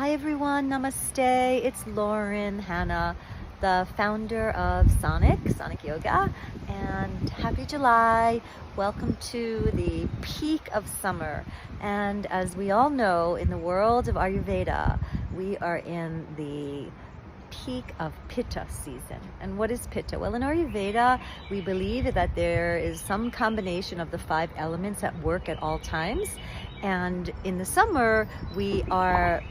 Hi everyone, namaste. It's Lauren Hanna, the founder of Sonic Yoga, and happy July. Welcome to the peak of summer. And as we all know, in the world of Ayurveda, we are in the peak of Pitta season. And what is Pitta? Well, in Ayurveda, we believe that there is some combination of the 5 elements at work at all times. And in the summer, we are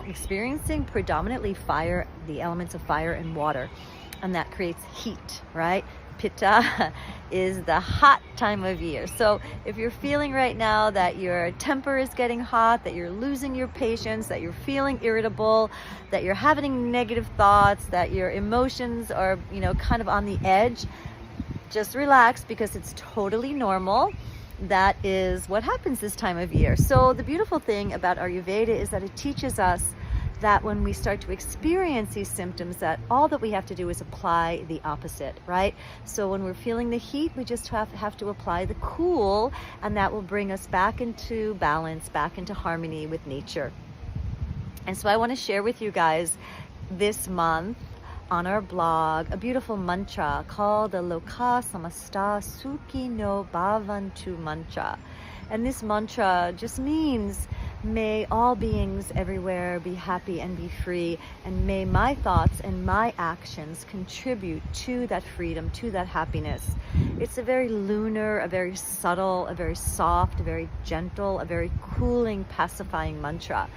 experiencing predominantly fire, the elements of fire and water, and that creates heat, right? Pitta is the hot time of year. So if you're feeling right now that your temper is getting hot, that you're losing your patience, that you're feeling irritable, that you're having negative thoughts, that your emotions are, kind of on the edge, just relax, because it's totally normal. That is what happens this time of year. So the beautiful thing about Ayurveda is that it teaches us that when we start to experience these symptoms, that all that we have to do is apply the opposite, right? So when we're feeling the heat, we just have to apply the cool, and that will bring us back into balance, back into harmony with nature. And so I want to share with you guys this month on our blog a beautiful mantra called the Loka Samasta Sukhi no Bhavantu mantra. And this mantra just means, may all beings everywhere be happy and be free, and may my thoughts and my actions contribute to that freedom, to that happiness. It's a very lunar, a very subtle, a very soft, a very gentle, a very cooling, pacifying mantra.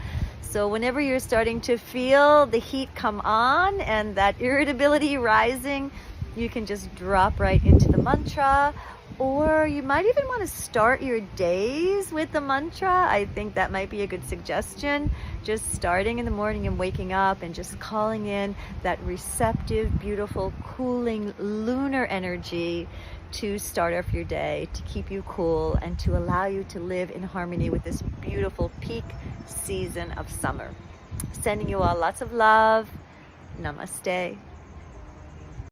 So whenever you're starting to feel the heat come on and that irritability rising, you can just drop right into the mantra. Or you might even want to start your days with the mantra. I think that might be a good suggestion. Just starting in the morning and waking up and just calling in that receptive, beautiful, cooling, lunar energy to start off your day, to keep you cool and to allow you to live in harmony with this beautiful peak season of summer. Sending you all lots of love. Namaste.